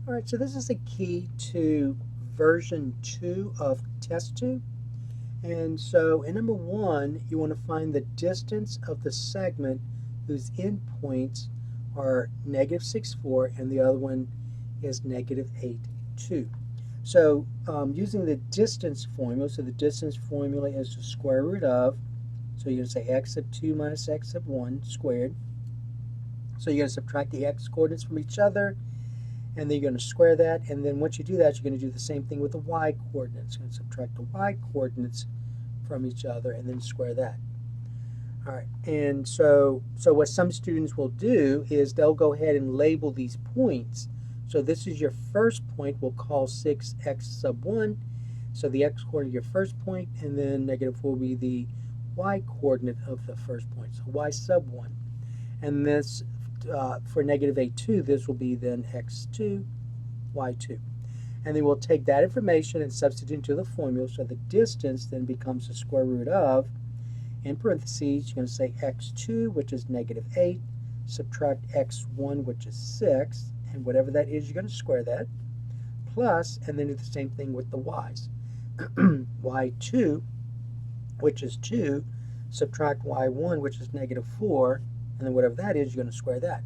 All right, so this is a key to version 2 of test 2. And so in number 1, you want to find the distance of the segment whose endpoints are -6, 4, and the other one is -8, 2. So using the distance formula, so the distance formula is the square root of, so you're going to say x sub 2 minus x sub 1 squared. So you're going to subtract the x coordinates from each other, and then you're going to square that, and then once you do that, you're going to do the same thing with the y coordinates. You're going to subtract the y coordinates from each other and then square that. All right, and so what some students will do is they'll go ahead and label these points. So this is your first point, we'll call 6x sub 1. So the x coordinate of your first point, and then -4 will be the y coordinate of the first point, so y sub 1. And this, for -8, 2, this will be then x2, y2. And then we'll take that information and substitute into the formula, so the distance then becomes the square root of, in parentheses, you're going to say x2, which is -8, subtract x1, which is 6, and whatever that is, you're going to square that, plus, and then do the same thing with the y's. y2, which is 2, subtract y1, which is -4, and then whatever that is, you're going to square that.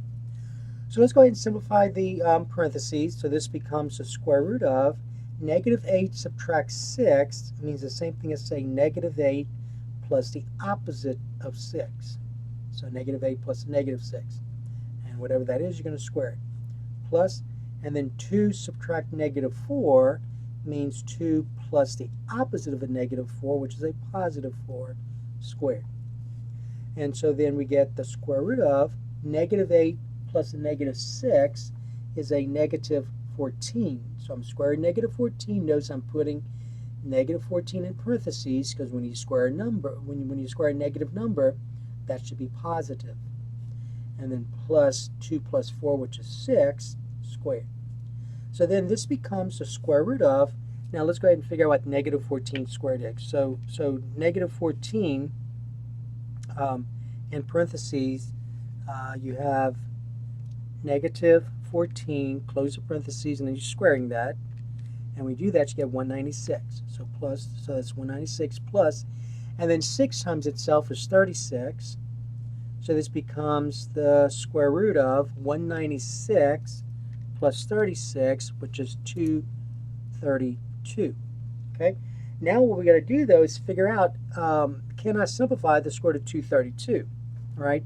So let's go ahead and simplify the parentheses. So this becomes the square root of -8 subtract 6 means the same thing as saying -8 plus the opposite of 6. So -8 plus -6. And whatever that is, you're going to square it. Plus, and then 2 subtract -4 means 2 plus the opposite of a -4, which is a +4 squared. And so then we get the square root of -8 plus a -6 is a -14. So I'm squaring -14. Notice I'm putting -14 in parentheses because when you square a number, when you square a negative number, that should be positive. And then plus 2 plus 4, which is 6, squared. So then this becomes the square root of, now let's go ahead and figure out what -14 squared is. So -14, in parentheses, you have -14, close the parentheses, and then you're squaring that. And we do that, you get 196. So that's 196 plus, and then 6 times itself is 36. So this becomes the square root of 196 plus 36, which is 232. Okay. Now what we got to do though is figure out, can I simplify the square root of 232? Right?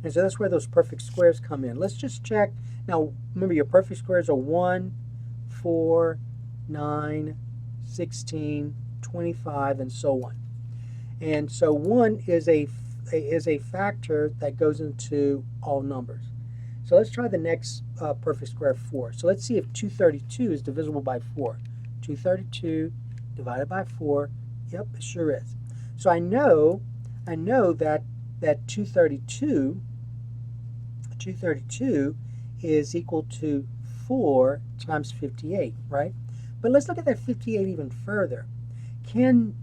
And so that's where those perfect squares come in. Let's just check. Now, remember your perfect squares are 1, 4, 9, 16, 25, and so on. And so 1 is a factor that goes into all numbers. So let's try the next perfect square of 4. So let's see if 232 is divisible by 4. 232 divided by 4. Yep, it sure is. So I know that 232 is equal to 4 times 58, right? But let's look at that 58 even further. Can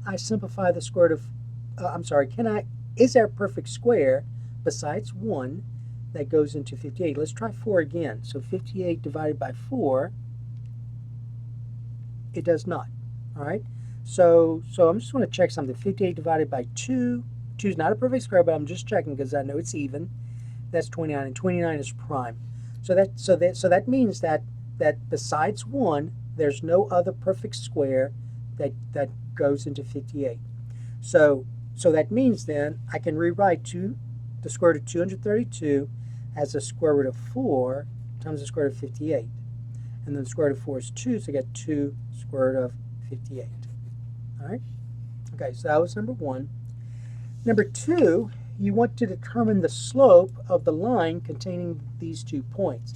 I simplify the square root of, is there a perfect square besides 1 that goes into 58? Let's try 4 again. So 58 divided by 4, it does not, all right? So I'm just going to check something. 58 divided by 2, 2 is not a perfect square, but I'm just checking because I know it's even. That's 29, and 29 is prime. So that means that besides 1, there's no other perfect square that goes into 58. So that means then I can rewrite the square root of 232 as the square root of 4 times the square root of 58. And then the square root of 4 is 2, so I get 2 square root of 58. All right? Okay, so that was number 1. Number 2, you want to determine the slope of the line containing these 2 points.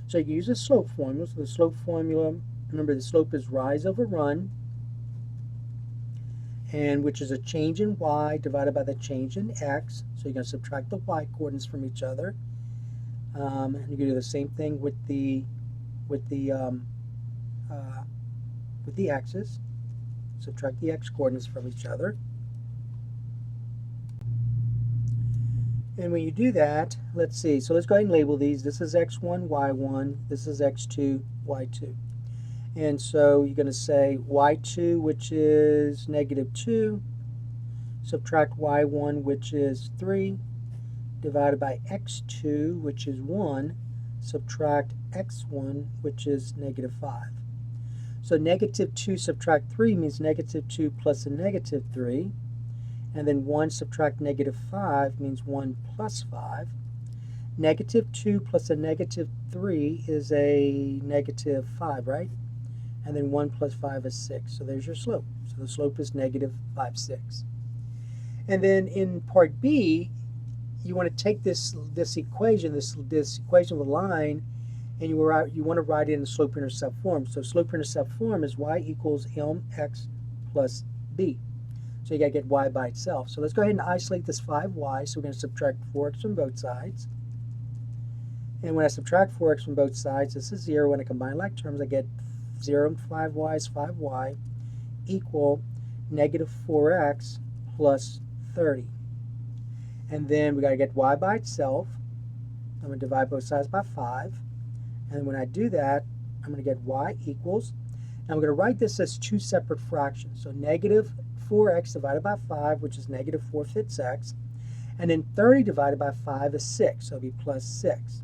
So you use a slope formula. So the slope formula, remember the slope is rise over run, and which is a change in y divided by the change in x. So you're going to subtract the y coordinates from each other. And you're going to do the same thing with the x's. Subtract the x coordinates from each other. And when you do that, let's see. So let's go ahead and label these. This is x1, y1. This is x2, y2. And so you're going to say y2, which is negative 2, subtract y1, which is 3, divided by x2, which is 1, subtract x1, which is negative 5. So negative 2 subtract 3 means negative 2 plus a negative 3. And then 1 subtract negative 5 means 1 plus 5. Negative 2 plus a negative 3 is a negative 5, right? And then 1 plus 5 is 6. So there's your slope. So the slope is negative 5, 6. And then in part B, you want to take this equation, this equation of a line, and you want to write it in the slope-intercept form. So slope-intercept form is y equals mx plus b. So you got to get y by itself. So let's go ahead and isolate this 5y. So we're going to subtract 4x from both sides. And when I subtract 4x from both sides, this is 0. When I combine like terms, I get 0 and 5y is 5y equal negative 4x plus 30. And then we got to get y by itself. I'm going to divide both sides by 5. And when I do that, I'm going to get y equals, and I'm going to write this as two separate fractions. So negative 4x divided by 5, which is negative 4/5 x. And then 30 divided by 5 is 6, so it'll be plus 6.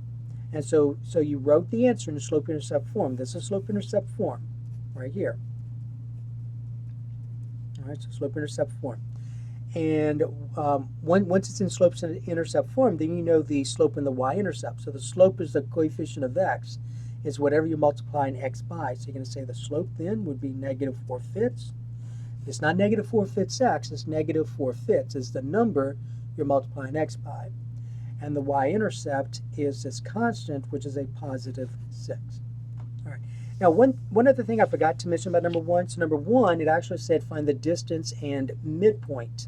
And so you wrote the answer in the slope-intercept form. This is slope-intercept form right here. All right, so slope-intercept form. And once it's in slope-intercept form, then you know the slope and the y-intercept. So the slope is the coefficient of x, is whatever you're multiplying x by. So you're going to say the slope then would be negative 4/5. It's not negative 4/5 x, it's negative 4/5. It's the number you're multiplying x by. And the y-intercept is this constant, which is a positive 6. All right. Now, one other thing I forgot to mention about number 1. So number 1, it actually said find the distance and midpoint.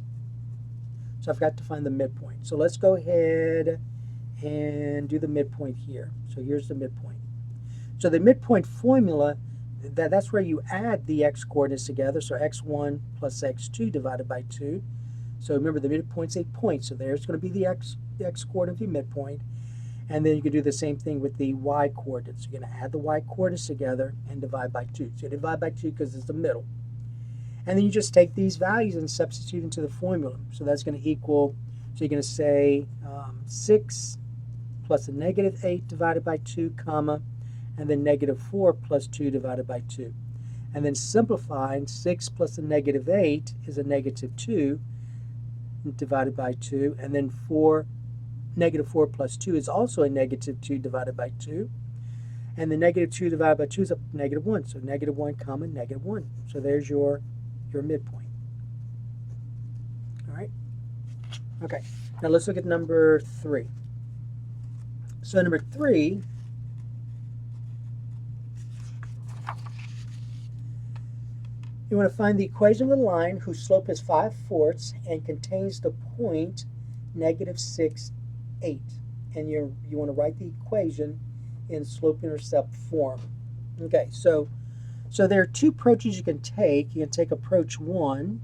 So I forgot to find the midpoint. So let's go ahead and do the midpoint here. So here's the midpoint. So the midpoint formula, that's where you add the x coordinates together. So x1 plus x2 divided by 2. So remember, the midpoint's a point. So there's going to be the x coordinate of your midpoint. And then you can do the same thing with the y coordinates. So you're going to add the y coordinates together and divide by 2. So you divide by 2 because it's the middle. And then you just take these values and substitute into the formula. So that's going to equal, so you're going to say 6 plus a negative 8 divided by 2, comma, and then negative 4 plus 2 divided by 2. And then simplifying, 6 plus a negative 8 is a negative 2 divided by 2. And then negative 4 plus 2 is also a negative 2 divided by 2. And the negative 2 divided by 2 is a negative 1. So negative 1, comma, negative 1. So there's your midpoint. All right? Okay. Now let's look at number 3. So number 3, you want to find the equation of a line whose slope is 5/4 and contains the point negative 6, 8. And you want to write the equation in slope-intercept form. Okay, so there are two approaches you can take. You can take approach 1,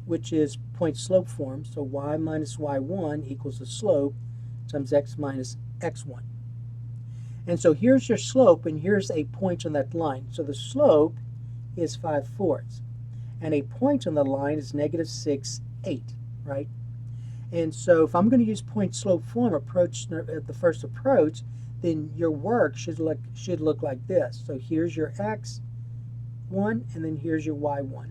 which is point-slope form. So y minus y1 equals the slope times x minus x1. And so here's your slope, and here's a point on that line. So the slope is 5/4. And a point on the line is negative 6, 8, right? And so if I'm going to use point-slope form, the first approach, then your work should look like this. So here's your x1, and then here's your y1.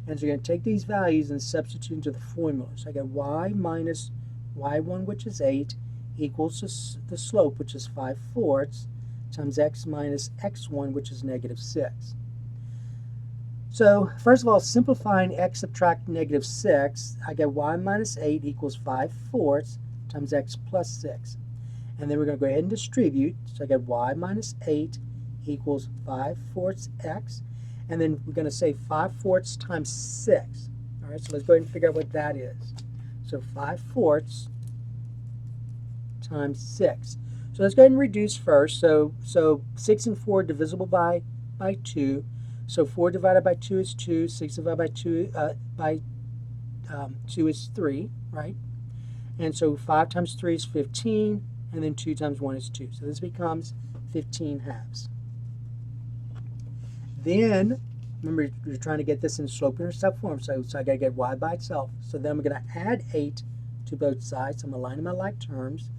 And so you're going to take these values and substitute into the formula. So I got y minus y1, which is 8, equals the slope, which is 5/4, times x minus x1, which is negative 6. So first of all, simplifying x subtract negative 6, I get y minus 8 equals 5/4 times x plus 6. And then we're going to go ahead and distribute. So I get y minus 8 equals 5/4 x. And then we're going to say 5/4 times 6. All right, so let's go ahead and figure out what that is. So 5/4 times 6. So let's go ahead and reduce first. So 6 and 4 divisible by 2. So 4 divided by 2 is 2. 6 divided by 2 is 3, right? And so 5 times 3 is 15, and then 2 times 1 is 2. So this becomes 15 halves. Then, remember, you're trying to get this in slope-intercept form, so I got to get y by itself. So then I'm going to add 8 to both sides. I'm aligning my like terms.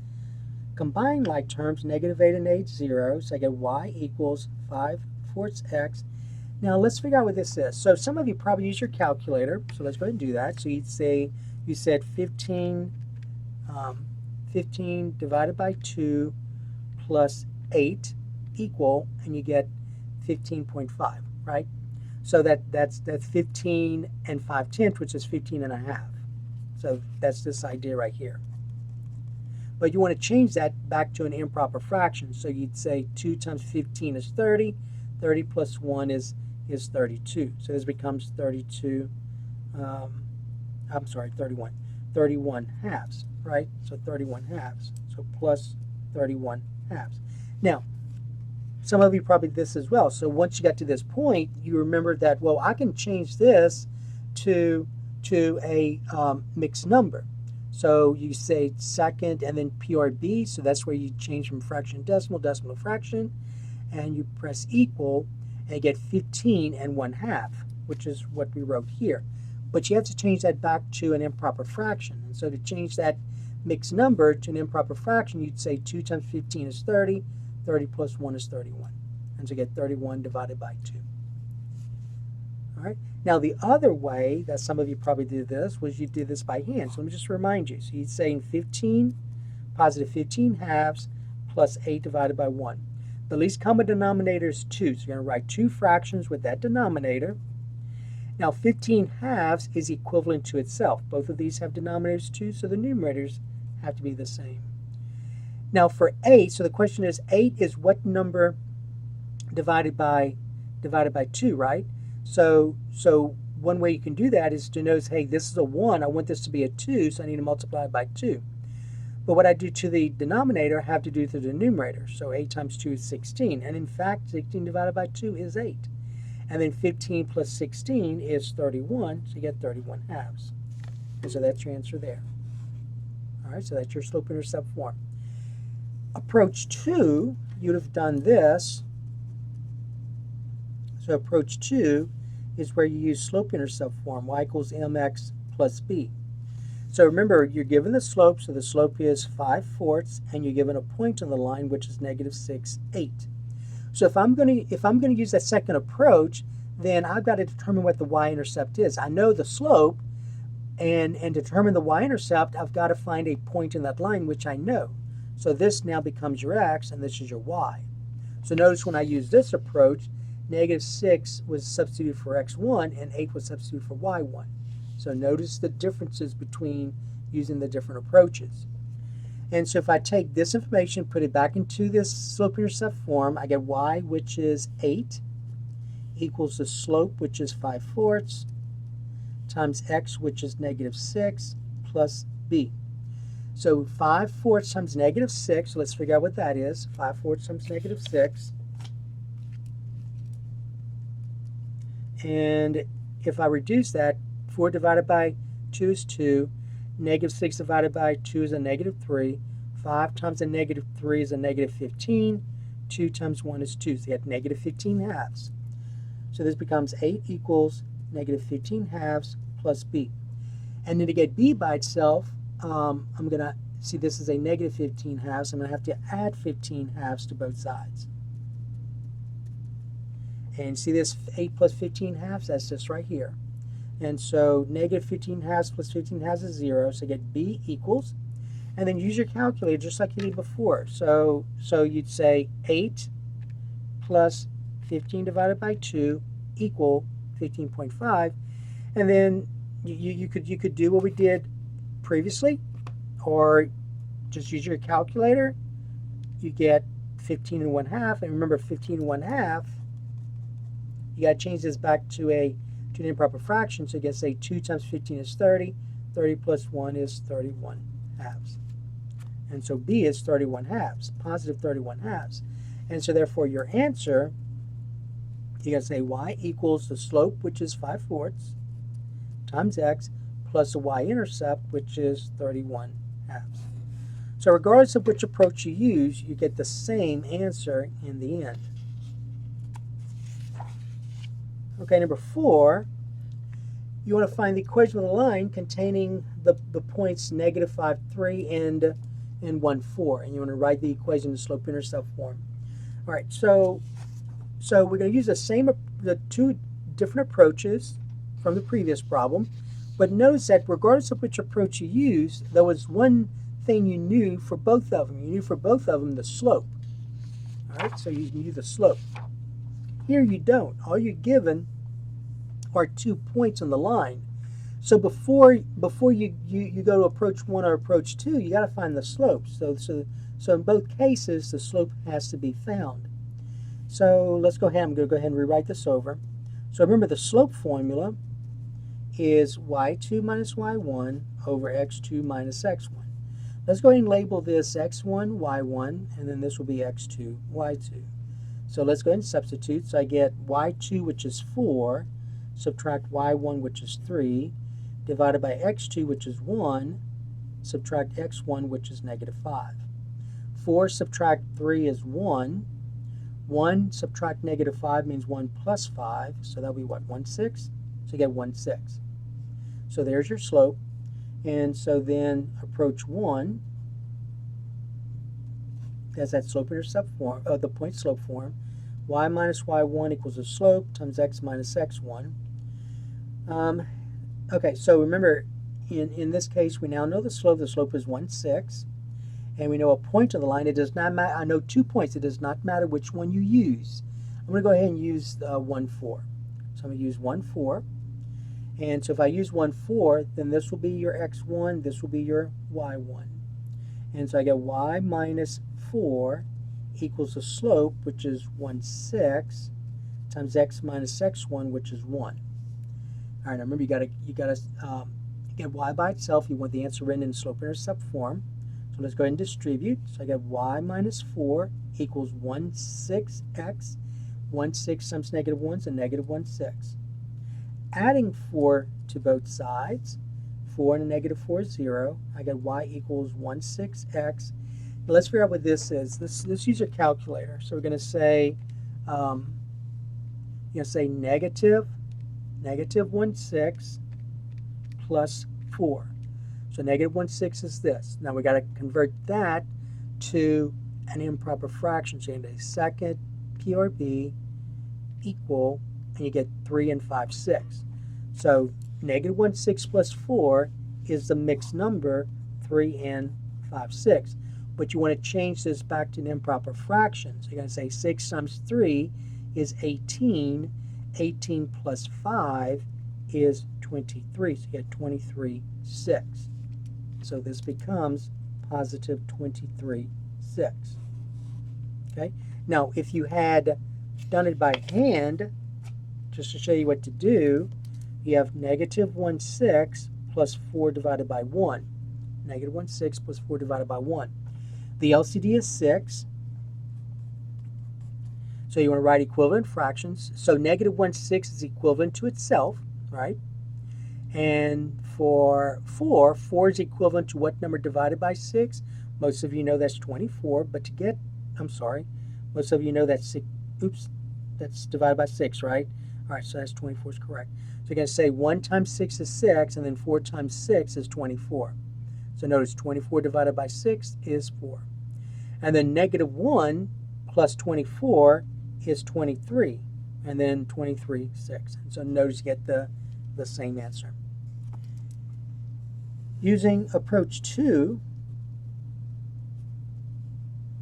Combine like terms, negative 8 and 8, 0. So I get y equals 5/4 x. Now let's figure out what this is. So some of you probably use your calculator. So let's go ahead and do that. So you'd say, you said 15 divided by 2 plus 8 equal, and you get 15.5, right? So that's 15 and 5/10, which is 15 and a half. So that's this idea right here. But you want to change that back to an improper fraction. So you'd say 2 times 15 is 30. 30 plus 1 is 32. So this becomes 31. 31 halves, right? So 31 halves. So plus 31 halves. Now, some of you probably did this as well. So once you got to this point, you remember that, well, I can change this to a mixed number. So you say second and then PRB, so that's where you change from fraction to decimal, decimal to fraction, and you press equal and get 15 and 1/2, which is what we wrote here. But you have to change that back to an improper fraction. And so to change that mixed number to an improper fraction, you'd say 2 times 15 is 30, 30 plus 1 is 31. And so you get 31 divided by 2. All right. Now the other way that some of you probably did this was you did this by hand. So let me just remind you. So you'd say 15, positive 15 halves plus 8 divided by 1. The least common denominator is 2. So you're going to write 2 fractions with that denominator. Now 15 halves is equivalent to itself. Both of these have denominators 2, so the numerators have to be the same. Now for 8, so the question is 8 is what number divided by 2, right? So one way you can do that is to notice, hey, this is a 1. I want this to be a 2, so I need to multiply it by 2. But what I do to the denominator, I have to do to the numerator. So 8 times 2 is 16. And in fact, 16 divided by 2 is 8. And then 15 plus 16 is 31, so you get 31 halves. And so that's your answer there. All right, so that's your slope-intercept form. Approach 2, you'd have done this. So approach 2 is where you use slope-intercept form, y equals mx plus b. So remember, you're given the slope, so the slope is 5/4, and you're given a point on the line, which is negative 6, 8. So if I'm going to use that second approach, then I've got to determine what the y-intercept is. I know the slope, and determine the y-intercept, I've got to find a point in that line, which I know. So this now becomes your x, and this is your y. So notice when I use this approach, negative 6 was substituted for x1, and 8 was substituted for y1. So notice the differences between using the different approaches. And so if I take this information, put it back into this slope-intercept form, I get y, which is 8, equals the slope, which is 5/4, times x, which is negative 6, plus b. So 5/4 times negative 6, so let's figure out what that is. 5/4 times negative 6. And if I reduce that, 4 divided by 2 is 2. Negative 6 divided by 2 is a negative 3. 5 times a negative 3 is a negative 15. 2 times 1 is 2. So you have negative 15 halves. So this becomes 8 equals negative 15 halves plus b. And then to get b by itself, I'm going to see this is a negative 15 halves. I'm going to have to add 15 halves to both sides. And see this 8 plus 15 halves? That's this right here. And so negative 15 halves plus 15 halves is 0. So you get b equals. And then use your calculator just like you did before. So you'd say 8 plus 15 divided by 2 equal 15.5. And then you could do what we did previously, or just use your calculator. You get 15 and 1/2. And remember, 15 and 1/2, you got to change this back to an improper fraction. So you can say 2 times 15 is 30. 30 plus 1 is 31 halves. And so b is 31 halves, positive 31 halves. And so therefore your answer, you got to say y equals the slope, which is 5/4, times x, plus the y-intercept, which is 31 halves. So regardless of which approach you use, you get the same answer in the end. Okay, number 4, you want to find the equation of the line containing the points negative 5, 3, and 1, 4. And you want to write the equation in slope-intercept form. All right, so we're going to use the two different approaches from the previous problem. But notice that regardless of which approach you use, there was one thing you knew for both of them. You knew for both of them the slope. All right, so you knew the slope. Here you don't. All you're given are 2 points on the line. So before you go to approach 1 or approach 2, you got to find the slope. So in both cases, the slope has to be found. So let's go ahead. I'm going to go ahead and rewrite this over. So remember, the slope formula is y2 minus y1 over x2 minus x1. Let's go ahead and label this x1, y1, and then this will be x2, y2. So let's go ahead and substitute. So I get y2, which is 4, subtract y1, which is 3, divided by x2, which is 1, subtract x1, which is negative 5. 4 subtract 3 is 1. 1 subtract negative 5 means 1 plus 5, so that'll be what, 1 6? So you get 1 6. So there's your slope. And so then approach 1 has that slope-intercept form, the point slope form. Y minus y1 equals the slope times x minus x1. Okay, so remember, in this case, we now know the slope. The slope is 1 6. And we know a point on the line. It does not matter. I know 2 points. It does not matter which one you use. I'm going to go ahead and use 1 4. So I'm going to use 1 4. And so if I use 1 4, then this will be your x1. This will be your y1. And so I get y minus 4 equals the slope, which is 1 6, times x minus x1, which is 1. All right, now remember, you gotta get y by itself. You want the answer written in slope-intercept form. So let's go ahead and distribute. So I get y minus 4 equals 1 6x. 1 6 times negative 1 is a negative 1 6. Adding 4 to both sides, 4 and a negative 4 is 0. I get y equals 1 6x. Now let's figure out what this is. Let's use a calculator. So we're going to say, negative 1 6 plus 4. So negative 1 6 is this. Now we got to convert that to an improper fraction. So you get a second PRB equal, and you get 3 and 5 6. So negative 1 6 plus 4 is the mixed number 3 and 5 6. But you want to change this back to an improper fraction. So you're going to say 6 times 3 is 18. 18 plus 5 is 23. So you get 23 6. So this becomes positive 23 6. Okay. Now if you had done it by hand, just to show you what to do, you have negative 1 6 plus 4 divided by 1. Negative 1 6 plus 4 divided by 1. The LCD is 6. So you want to write equivalent fractions. So negative 1 6 is equivalent to itself, right? And for 4, 4 is equivalent to what number divided by 6? Most of you know that's 24, but to get, most of you know that's, that's divided by 6, right? All right, so that's 24 is correct. So you're going to say 1 times 6 is 6, and then 4 times 6 is 24. So notice 24 divided by 6 is 4. And then negative 1 plus 24 is 23, and then 23 6. And so notice you get the same answer. Using approach 2,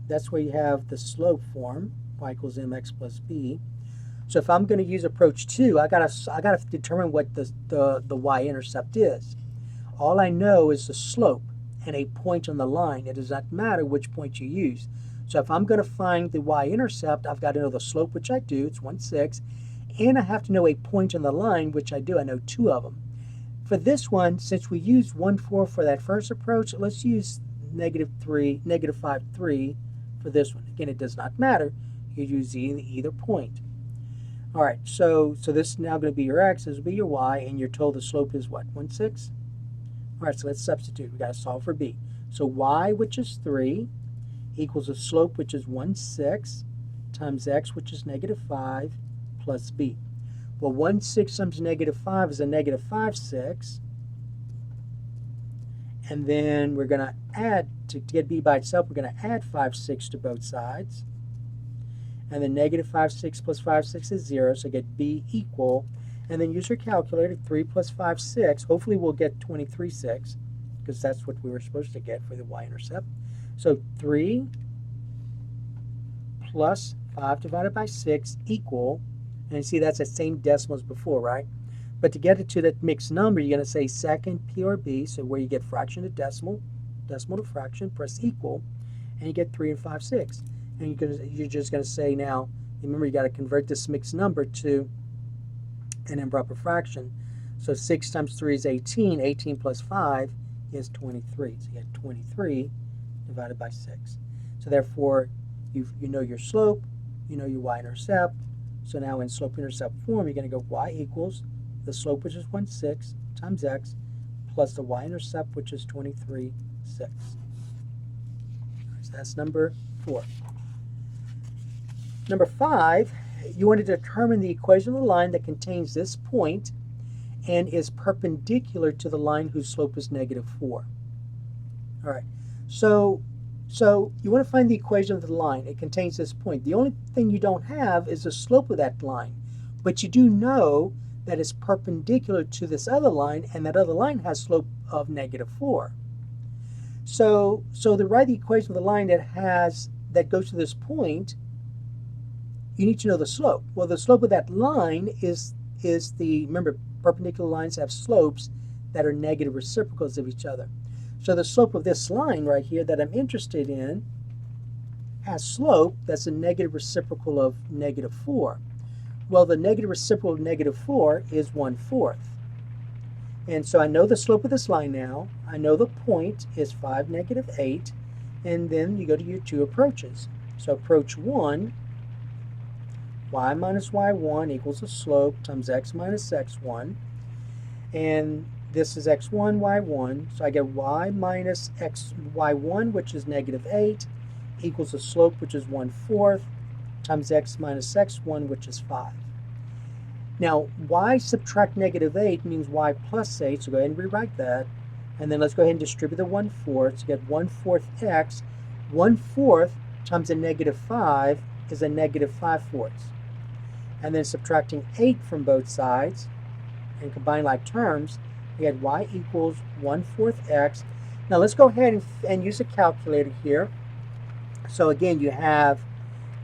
that's where you have the slope form, y equals mx plus b. So if I'm going to use approach 2, I gotta determine what the y-intercept is. All I know is the slope and a point on the line. It does not matter which point you use. So if I'm going to find the y-intercept, I've got to know the slope, which I do. It's 1 6. And I have to know a point on the line, which I do. I know 2 of them. For this one, since we used 1 4 for that first approach, let's use negative 5 3 for this one. Again, it does not matter. You use either point. All right, so this is now going to be your x, this will be your y, and you're told the slope is what, 1 6? All right, so let's substitute. We've got to solve for b. So y, which is 3, equals a slope, which is 1/6, times x, which is -5, plus b. Well, 1/6 times -5 is a -5/6. And then we're going to add, to get b by itself, we're going to add 5/6 to both sides. And then -5/6 plus 5/6 is 0, so get b equal. And then use your calculator, 3 plus 5/6. Hopefully we'll get 23/6, because that's what we were supposed to get for the y-intercept. So 3 plus 5 divided by 6 equal, and you see that's the same decimal as before, right? But to get it to that mixed number, you're going to say second P or B, so where you get fraction to decimal, decimal to fraction, press equal, and you get 3 and 5/6. And you're just going to say now, remember you got to convert this mixed number to an improper fraction. So 6 times 3 is 18, 18 plus 5 is 23. So you get 23 divided by 6. So therefore, you know your slope, you know your y-intercept. So now in slope-intercept form, you're going to go y equals the slope, which is 1/6, times x, plus the y-intercept, which is 23/6. So that's number 4. Number 5, you want to determine the equation of the line that contains this point and is perpendicular to the line whose slope is -4. All right, so you want to find the equation of the line. It contains this point. The only thing you don't have is the slope of that line, but you do know that it's perpendicular to this other line, and that other line has slope of -4. So to write the equation of the line that goes to this point, you need to know the slope. Well, the slope of that line is remember, perpendicular lines have slopes that are negative reciprocals of each other. So the slope of this line right here that I'm interested in has slope that's a negative reciprocal of -4. Well, the negative reciprocal of -4 is 1/4. And so I know the slope of this line now. I know the point is 5, -8. And then you go to your two approaches. So approach 1, y minus y1 equals the slope times x minus x1. And this is x1, y1. So I get y minus y1, which is -8, equals the slope, which is 1/4, times x minus x1, which is 5. Now, y subtract -8 means y plus 8, so go ahead and rewrite that. And then let's go ahead and distribute the 1/4. So get 1/4 x. 1/4 times a -5 is a -5/4. And then subtracting 8 from both sides and combine like terms, we had y equals 1/4 x. Now let's go ahead and use a calculator here. So again, you have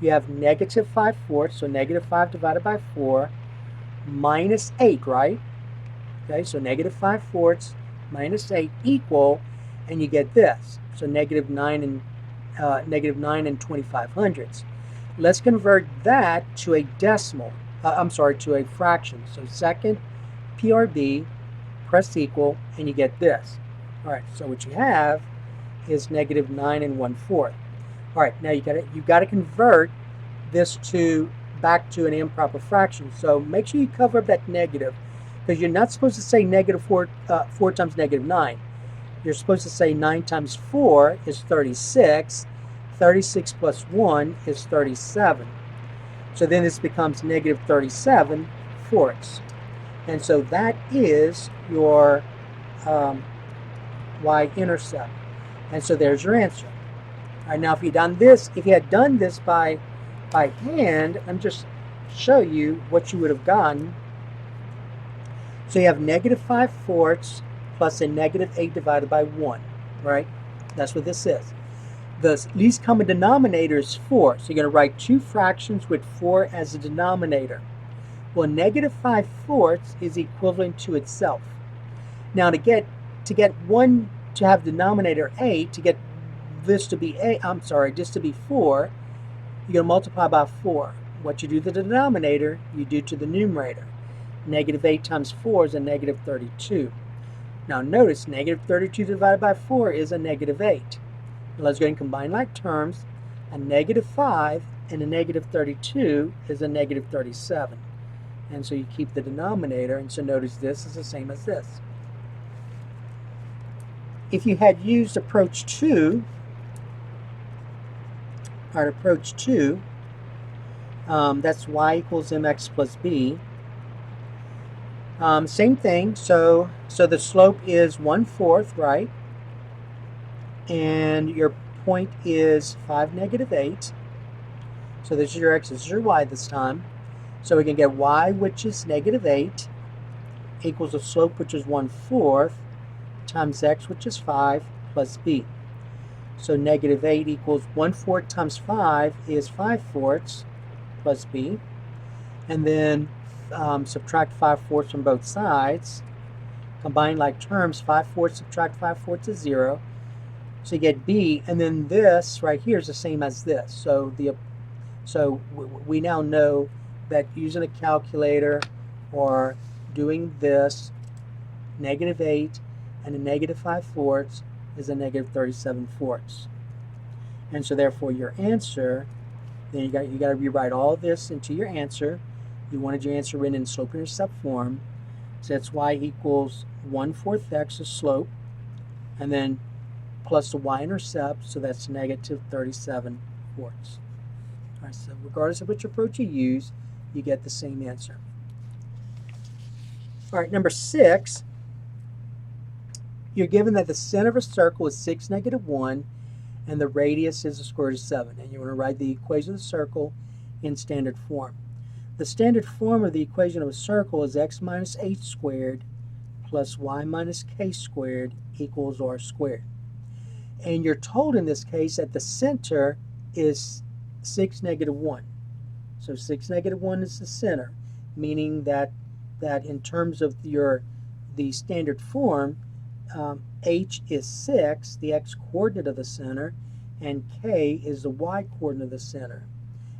-5/4, so -5 divided by 4, minus 8, right? Okay, so -5/4 minus 8 equal, and you get this. So -9 and 25/100. Let's convert that to a decimal. To a fraction. So second PRB, press equal, and you get this. All right, so what you have is -9 and 1/4. All right, now you got to convert this back to an improper fraction. So make sure you cover up that negative, because you're not supposed to say -4 times -9. You're supposed to say 9 times 4 is 36. 36 plus 1 is 37. So then this becomes -37/4. And so that is your y-intercept. And so there's your answer. All right, now if you had done this by hand, I'm just show you what you would have gotten. So you have -5/4 plus a -8 divided by 1, right? That's what this is. The least common denominator is 4, so you're going to write two fractions with 4 as a denominator. Well, -5/4 is equivalent to itself. Now to get one to have denominator 8, to get this to be this to be 4, you're going to multiply by 4. What you do to the denominator, you do to the numerator. -8 times 4 is a -32. Now notice, -32 divided by 4 is a -8. Now let's go ahead and combine like terms. A -5 and a -32 is a -37. And so you keep the denominator, and so notice this is the same as this. if you had used approach 2, or approach 2, that's y equals mx plus b. Same thing, so the slope is 1/4, right? And your point is 5, -8. So this is your x, this is your y this time. So we can get y, which is -8, equals the slope, which is 1/4, times x, which is 5, plus b. So -8 equals 1/4 times 5 is 5/4 plus b. And then subtract 5/4 from both sides. Combine like terms, 5/4 subtract 5/4 is 0. So you get b, and then this right here is the same as this. So we now know that using a calculator or doing this, -8 and a -5/4 is a -37/4. And so therefore your answer, then you got to rewrite all this into your answer. You wanted your answer written in slope-intercept form. So that's y equals 1/4 x, the slope, and then plus the y-intercept, so that's -37/4. All right, so regardless of which approach you use, you get the same answer. All right, number 6, you're given that the center of a circle is 6, -1, and the radius is the square root of 7. And you want to write the equation of the circle in standard form. The standard form of the equation of a circle is x minus h squared plus y minus k squared equals r squared. And you're told in this case that the center is 6, -1. So 6, -1 is the center, meaning that in terms of the standard form, h is 6, the x coordinate of the center, and k is the y coordinate of the center.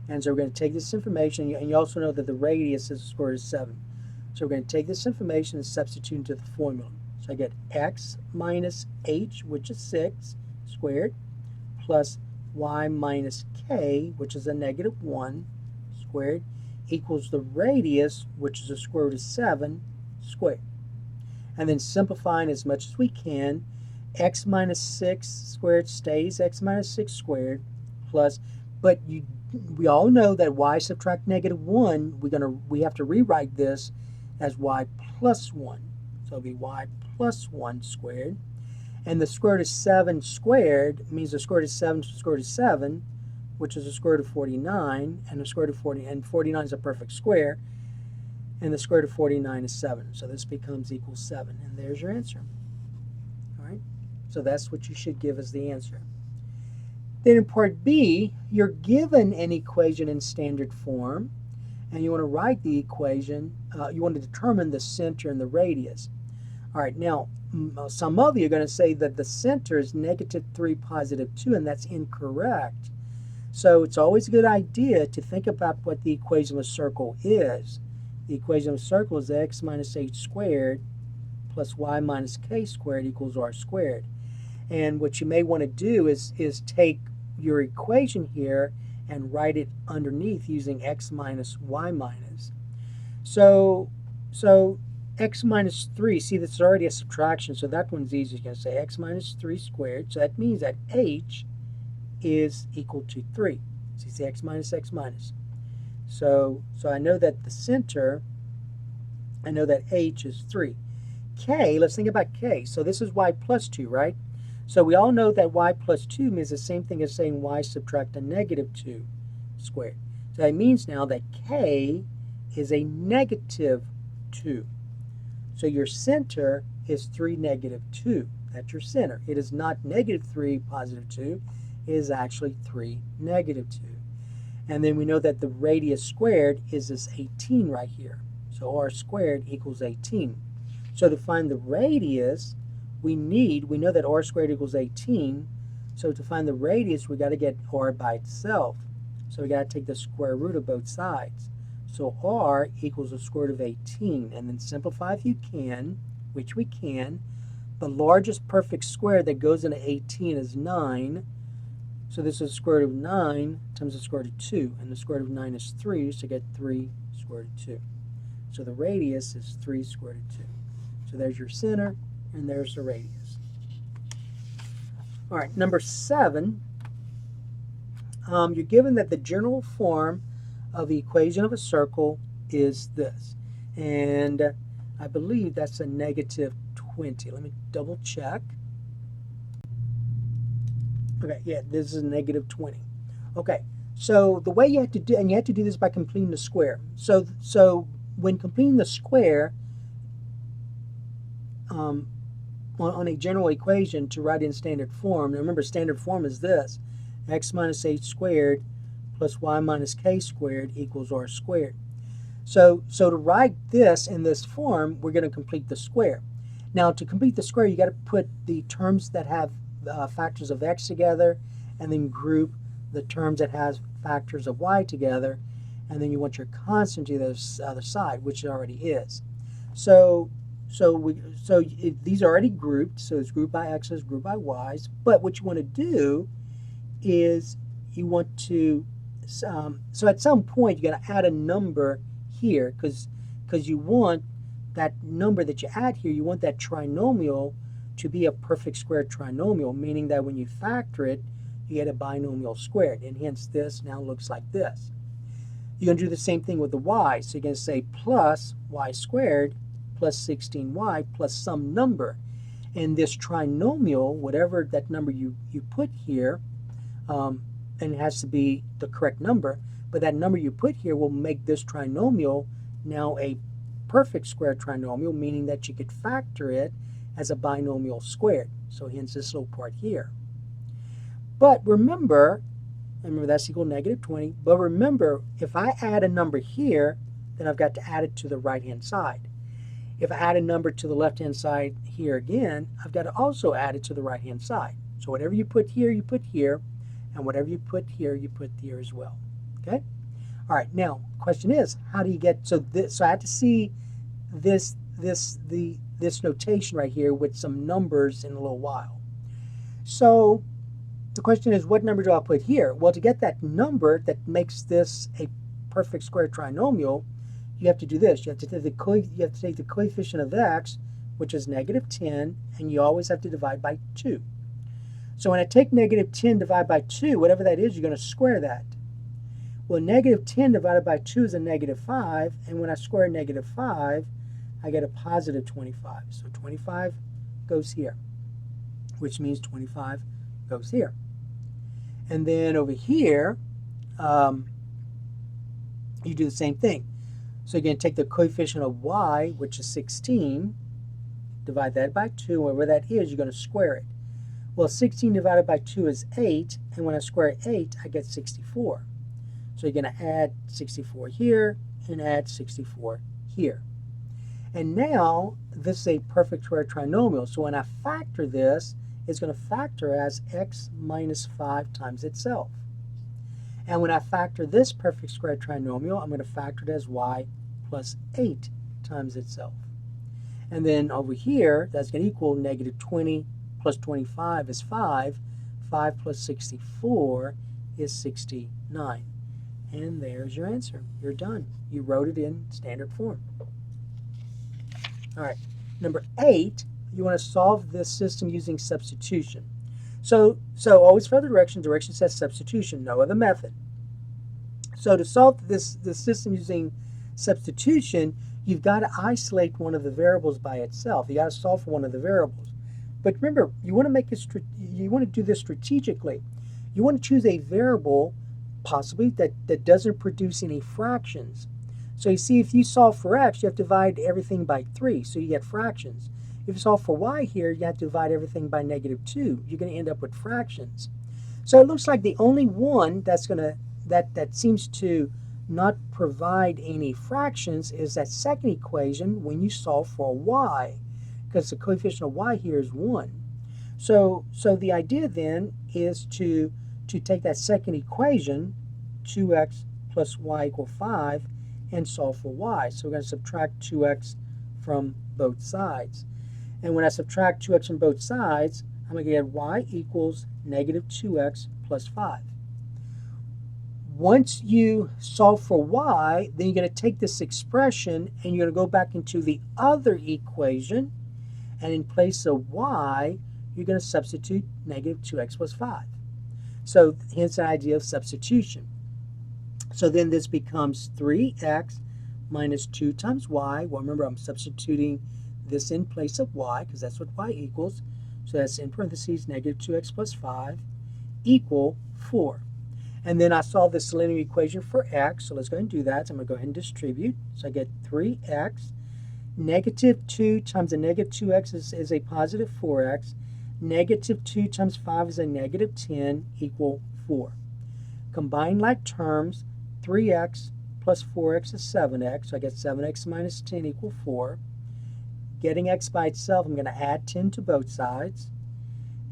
And so we're going to take this information, and you also know that the radius is the square root of 7. So we're going to take this information and substitute into the formula. So I get x minus h, which is 6 squared, plus y minus k, which is a -1 squared, equals the radius, which is the square root of 7 squared. And then simplifying as much as we can, x minus 6 squared stays x minus 6 squared, plus, but we all know that y subtract -1, we have to rewrite this as y plus 1. So it'll be y plus 1 squared. And the square root of 7 squared means the square root of 7 is the square root of 7, which is the square root of 49, and the square root of 49 is a perfect square, and the square root of 49 is 7. So this becomes equals 7, and there's your answer. All right, so that's what you should give as the answer. Then in part B, you're given an equation in standard form, and you want to write the equation, you want to determine the center and the radius. All right, now, some of you are going to say that the center is -3, +2, and that's incorrect. So it's always a good idea to think about what the equation of a circle is. The equation of a circle is x minus h squared plus y minus k squared equals r squared. And what you may want to do is take your equation here and write it underneath using x minus y minus. So x minus 3, see that's already a subtraction, so that one's easy. You're going to say x minus 3 squared, so that means that h is equal to 3. So you say x minus x minus. So I know that the center, I know that h is 3. K, let's think about k. So this is y plus 2, right? So we all know that y plus 2 means the same thing as saying y subtract a -2 squared. So that means now that k is a -2. So your center is 3, -2. That's your center. It is not -3, +2. It is actually 3, -2. And then we know that the radius squared is this 18 right here. So r squared equals 18. So to find the radius, we know that r squared equals 18. So to find the radius, we got to get r by itself. So we got to take the square root of both sides. So r equals the square root of 18. And then simplify if you can, which we can. The largest perfect square that goes into 18 is 9. So this is the square root of 9 times the square root of 2. And the square root of 9 is 3, so get 3 square root of 2. So the radius is 3 square root of 2. So there's your center, and there's the radius. All right, number 7, you're given that the general form of the equation of a circle is this. And I believe that's a negative 20. Let me double check. Okay, yeah, this is a negative 20. Okay, so the way you have to do, and you have to do this by completing the square. So when completing the square on a general equation to write in standard form, now remember standard form is this: x minus h squared plus y minus k squared equals r squared. So to write this in this form, we're going to complete the square. Now to complete the square, you got to put the terms that have factors of x together, and then group the terms that has factors of y together, and then you want your constant to the other side, which it already is. These are already grouped, so it's grouped by x's, grouped by y's. But what you want to do is you want to so at some point you got to add a number here because you want that number that you add here, you want that trinomial to be a perfect square trinomial, meaning that when you factor it, you get a binomial squared, and hence this now looks like this. You're going to do the same thing with the y, so you're going to say plus y squared plus 16y plus some number. And this trinomial, whatever that number you put here, and it has to be the correct number, but that number you put here will make this trinomial now a perfect square trinomial, meaning that you could factor it as a binomial squared. So hence this little part here. But remember that's equal to negative 20. But remember, if I add a number here, then I've got to add it to the right-hand side. If I add a number to the left-hand side here again, I've got to also add it to the right-hand side. So whatever you put here, you put here, and whatever you put here, you put here as well. Okay? All right. Now, question is, how do you get so I have to see this notation right here with some numbers in a little while. So the question is, what number do I put here? Well, to get that number that makes this a perfect square trinomial, you have to do this. You have to take the coefficient of x, which is negative 10, and you always have to divide by 2. So when I take negative 10 divided by 2, whatever that is, you're going to square that. Well, negative 10 divided by 2 is a negative 5, and when I square negative 5, I get a positive 25. So 25 goes here, which means 25 goes here. And then over here, you do the same thing. So you're going to take the coefficient of y, which is 16, divide that by 2, whatever that is, you're going to square it. Well, 16 divided by 2 is 8, and when I square 8, I get 64. So you're going to add 64 here and add 64 here. And now, this is a perfect square trinomial. So when I factor this, it's going to factor as x minus 5 times itself. And when I factor this perfect square trinomial, I'm going to factor it as y plus 8 times itself. And then over here, that's going to equal negative 20 plus 25 is 5. 5 plus 64 is 69. And there's your answer. You're done. You wrote it in standard form. All right. Number 8, you want to solve this system using substitution. So always follow the direction. Direction says substitution, no other method. So to solve this system using substitution, you've got to isolate one of the variables by itself. You got to solve for one of the variables. But remember, you want to do this strategically. You want to choose a variable possibly that doesn't produce any fractions. So you see, if you solve for x, you have to divide everything by 3, so you get fractions. If you solve for y here, you have to divide everything by negative 2. You're going to end up with fractions. So it looks like the only one that seems to not provide any fractions is that second equation when you solve for y, because the coefficient of y here is 1. So the idea then is to take that second equation, 2x plus y equal 5, and solve for y. So we're going to subtract 2x from both sides. And when I subtract 2x from both sides, I'm going to get y equals negative 2x plus 5. Once you solve for y, then you're going to take this expression and you're going to go back into the other equation, and in place of y, you're going to substitute negative 2x plus 5. So hence the idea of substitution. So then this becomes 3x minus 2 times y. Well, remember, I'm substituting this in place of y because that's what y equals. So that's in parentheses negative 2x plus 5 equal 4. And then I solve this linear equation for x. So let's go ahead and do that. So I'm going to go ahead and distribute. So I get 3x. Negative 2 times a negative 2x is a positive 4x. Negative 2 times 5 is a negative 10 equal 4. Combine like terms, 3x plus 4x is 7x. So I get 7x minus 10 equal 4. Getting x by itself, I'm going to add 10 to both sides.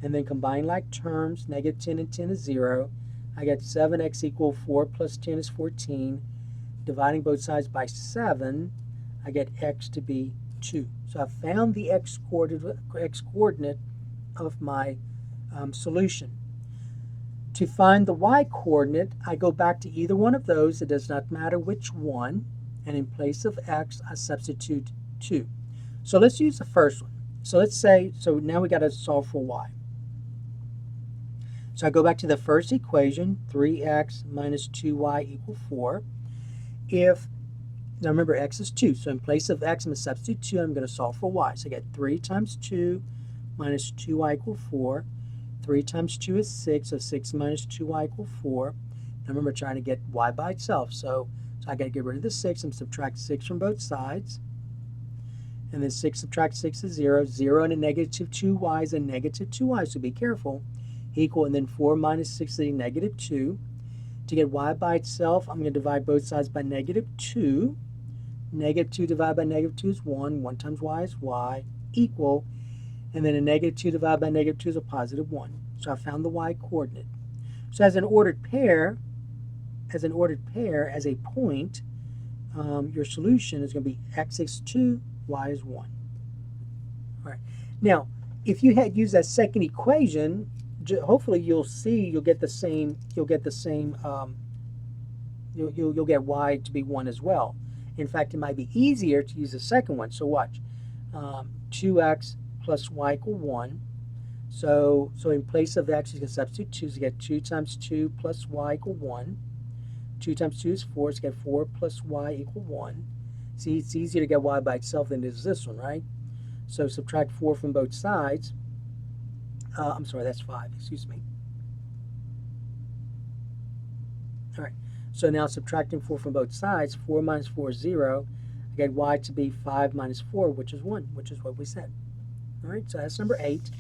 And then combine like terms, negative 10 and 10 is 0. I get 7x equal 4 plus 10 is 14. Dividing both sides by 7, I get x to be 2. So I found the x coordinate of my solution. To find the y coordinate, I go back to either one of those. It does not matter which one. And in place of x, I substitute 2. So let's use the first one. So let's say, so now we got to solve for y. So I go back to the first equation, 3x minus 2y equal 4. Now remember, x is 2. So in place of x, I'm going to substitute 2. I'm going to solve for y. So I get 3 times 2 minus 2y equal 4. 3 times 2 is 6. So 6 minus 2y equal 4. Now remember, trying to get y by itself. So I got to get rid of the 6 and subtract 6 from both sides. And then 6 subtract 6 is 0. 0 and a negative 2y is a negative 2y. So be careful. Equal, and then 4 minus 6 is a negative 2. To get y by itself, I'm going to divide both sides by negative 2. Negative 2 divided by negative 2 is 1. 1 times y is y equal. And then a negative 2 divided by negative 2 is a positive 1. So I found the y coordinate. So as an ordered pair, as a point, your solution is going to be x is 2, y is 1. All right. Now, if you had used that second equation, hopefully you'll get y to be 1 as well. In fact, it might be easier to use the second one. So watch. 2x plus y equal 1. So in place of x, you can substitute 2. So you get 2 times 2 plus y equal 1. 2 times 2 is 4. So you get 4 plus y equal 1. See, it's easier to get y by itself than it is this one, right? So subtract 4 from both sides. I'm sorry, that's 5, excuse me. All right, so now subtracting 4 from both sides, 4 minus 4 is 0. I get y to be 5 minus 4, which is 1, which is what we said. All right, so that's number 8.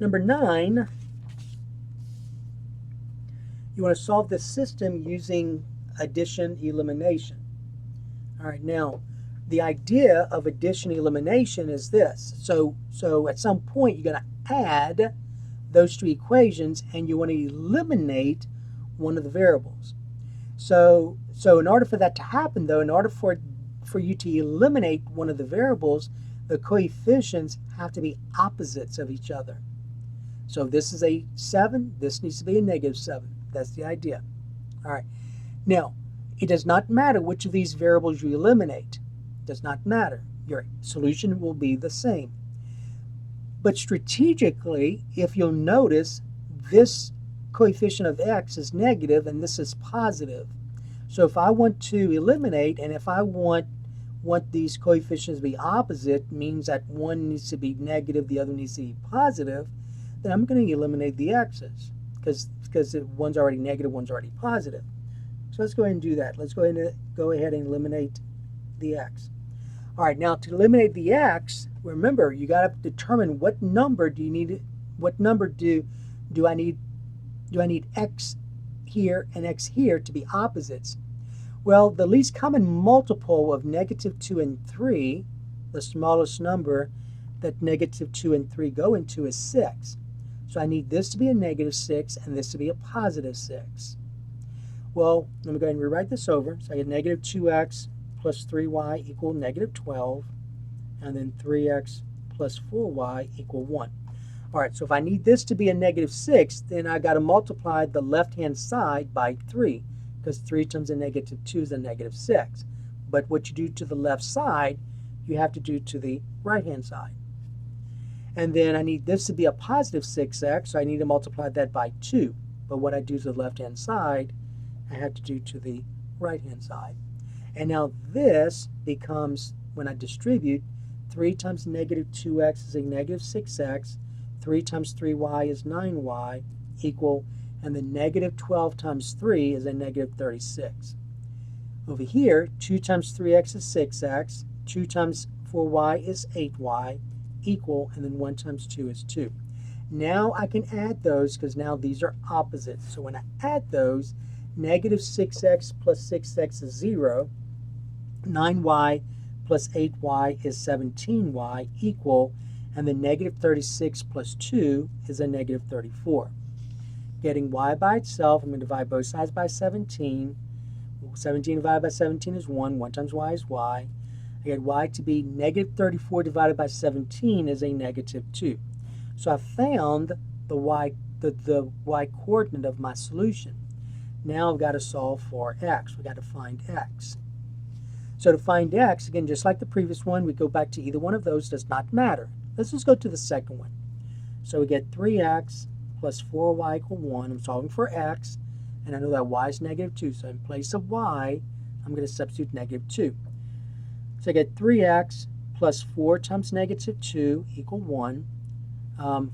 Number 9, you want to solve this system using addition elimination. All right, now, the idea of addition elimination is this. So at some point, you're going to add those two equations, and you want to eliminate one of the variables. So in order for that to happen, though, in order for you to eliminate one of the variables, the coefficients have to be opposites of each other. So if this is a 7, this needs to be a negative 7. That's the idea. All right. Now, it does not matter which of these variables you eliminate. It does not matter. Your solution will be the same. But strategically, if you'll notice, this coefficient of x is negative and this is positive. So if I want to eliminate, and if I want these coefficients to be opposite, means that one needs to be negative, the other needs to be positive, then I'm going to eliminate the x's because one's already negative, one's already positive. So let's go ahead and do that. Let's go ahead and eliminate the x. All right, now to eliminate the x, remember, you got to determine what number do you need. What number do I need x here and x here to be opposites? Well, the least common multiple of negative 2 and 3, the smallest number that negative 2 and 3 go into, is 6. So I need this to be a negative 6 and this to be a positive 6. Well, let me go ahead and rewrite this over. So I get negative 2x plus 3y equal negative 12, and then 3x plus 4y equal 1. All right, so if I need this to be a negative 6, then I got to multiply the left-hand side by 3, because 3 times a negative 2 is a negative 6. But what you do to the left side, you have to do to the right-hand side. And then I need this to be a positive 6x, so I need to multiply that by 2. But what I do to the left-hand side, I have to do to the right-hand side. And now this becomes, when I distribute, 3 times negative 2x is a negative 6x, 3 times 3y is 9y, equal, and the negative 12 times 3 is a negative 36. Over here, 2 times 3x is 6x, 2 times 4y is 8y, equal, and then 1 times 2 is 2. Now I can add those because now these are opposites. So when I add those, negative 6x plus 6x is 0, 9y plus 8y is 17y, equal, and the negative 36 plus 2 is a negative 34. Getting y by itself, I'm going to divide both sides by 17. 17 divided by 17 is 1. 1 times y is y. I get y to be negative 34 divided by 17 is a negative 2. So I found the y coordinate of my solution. Now I've got to solve for x. We've got to find x. So to find x, again, just like the previous one, we go back to either one of those. Does not matter. Let's just go to the second one. So we get 3x plus 4y equal 1. I'm solving for x, and I know that y is negative 2. So in place of y, I'm going to substitute negative 2. So I get 3x plus 4 times negative 2 equal 1.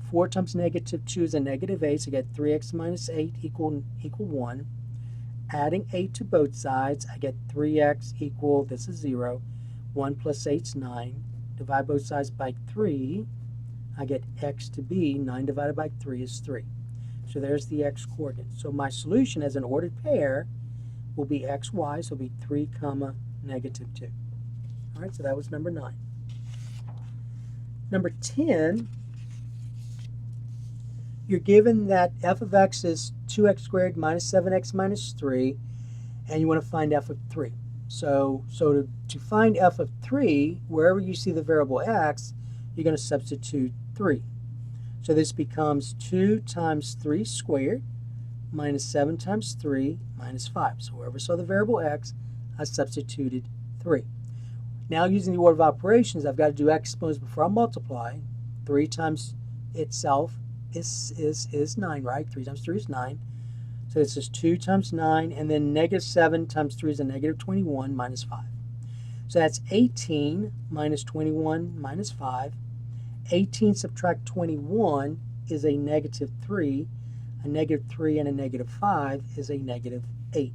4 times negative 2 is a negative 8, so I get 3x minus 8 equal 1. Adding 8 to both sides, I get 3x equal, this is 0. 1 plus 8 is 9. Divide both sides by 3. I get x to be 9 divided by 3 is 3. So there's the x coordinate. So my solution as an ordered pair will be xy, so it'll be 3 comma negative 2. All right, so that was number 9. Number 10, you're given that f of x is 2x squared minus 7x minus 3, and you want to find f of 3. So to find f of 3, wherever you see the variable x, you're going to substitute 3. So this becomes 2 times 3 squared minus 7 times 3 minus 5. So wherever I saw the variable x, I substituted 3. Now using the order of operations, I've got to do exponents before I multiply. 3 times itself is 9, right? 3 times 3 is 9. So this is 2 times 9, and then negative 7 times 3 is a negative 21 minus 5. So that's 18 minus 21 minus 5. 18 subtract 21 is a negative 3. A negative 3 and a negative 5 is a negative 8.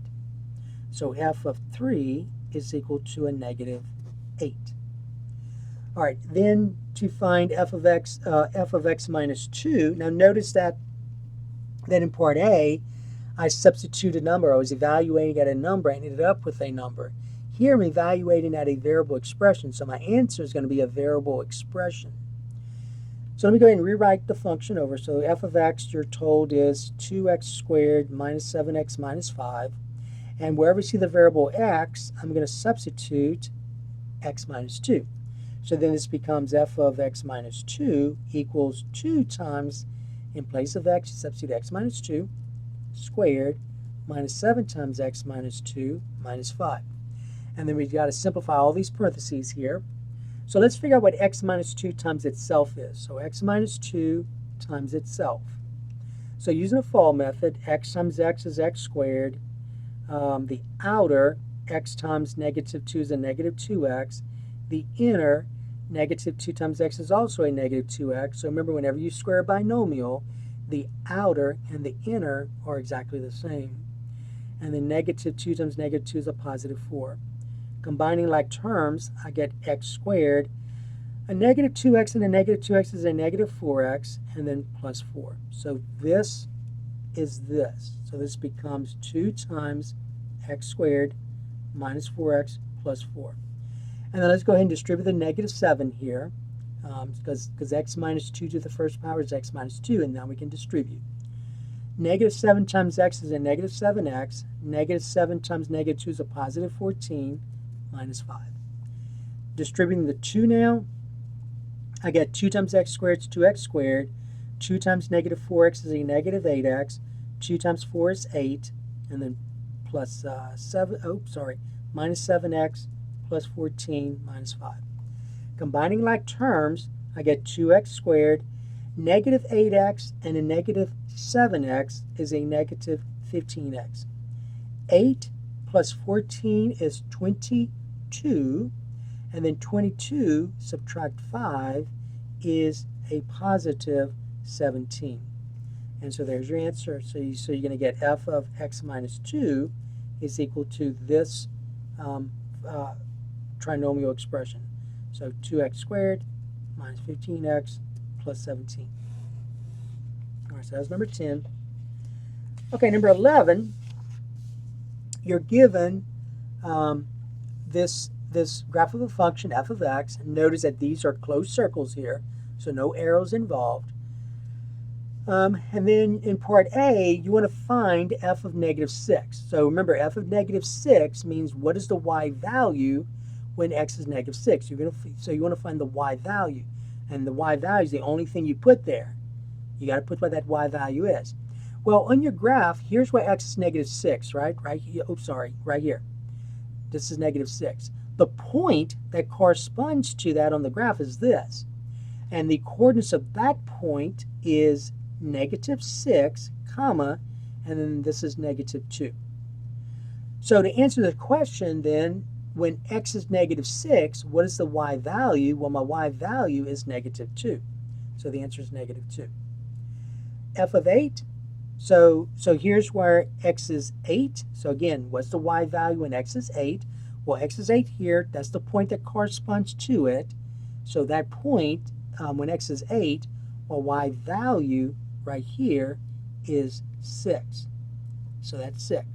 So f of 3 is equal to a negative 8. All right, then to find f of x minus 2, now notice that in part A, I substituted a number. I was evaluating at a number and ended up with a number. Here I'm evaluating at a variable expression, so my answer is going to be a variable expression. So let me go ahead and rewrite the function over. So f of x, you're told, is 2x squared minus 7x minus 5. And wherever you see the variable x, I'm going to substitute x minus 2. So then this becomes f of x minus 2 equals 2 times, in place of x, you substitute x minus 2 squared minus 7 times x minus 2 minus 5. And then we've got to simplify all these parentheses here. So let's figure out what x minus 2 times itself is. So x minus 2 times itself. So using a fall method, x times x is x squared. The outer, x times negative 2 is a negative 2x. The inner, negative 2 times x is also a negative 2x. So remember, whenever you square a binomial, the outer and the inner are exactly the same. And then negative 2 times negative 2 is a positive 4. Combining like terms, I get x squared. A negative 2x and a negative 2x is a negative 4x, and then plus 4. So this is this. So this becomes 2 times x squared minus 4x plus 4. And then let's go ahead and distribute the negative 7 here, because x minus 2 to the first power is x minus 2, and now we can distribute. Negative 7 times x is a negative 7x. Negative 7 times negative 2 is a positive 14 minus 5. Distributing the 2 now, I get 2 times x squared is 2x squared. 2 times negative 4x is a negative 8x. 2 times 4 is 8, and then plus minus 7x plus 14 minus 5. Combining like terms, I get 2x squared. Negative 8x and a negative 7x is a negative 15x. 8 plus 14 is 22, and then 22 subtract 5 is a positive 17. And so there's your answer. So you're going to get f of x minus 2 is equal to this trinomial expression. So 2x squared minus 15x plus 17. All right, so that's number 10. Okay, number 11, you're given this graph of a function, f of x. Notice that these are closed circles here, so no arrows involved. And then in part A, you want to find f of negative 6. So remember, f of negative 6 means what is the y value when x is negative 6. So you want to find the y value. And the y value is the only thing you put there. You got to put what that y value is. Well, on your graph, here's where x is negative 6, right? Right here. Oh, sorry, right here. This is negative 6. The point that corresponds to that on the graph is this. And the coordinates of that point is negative 6, comma, and then this is negative 2. So to answer the question then, when x is negative 6, what is the y value? Well, my y value is negative 2. So the answer is negative 2. F of 8, so here's where x is 8. So again, what's the y value when x is 8? Well, x is 8 here. That's the point that corresponds to it. So that point, when x is 8, well, y value right here is 6. So that's 6.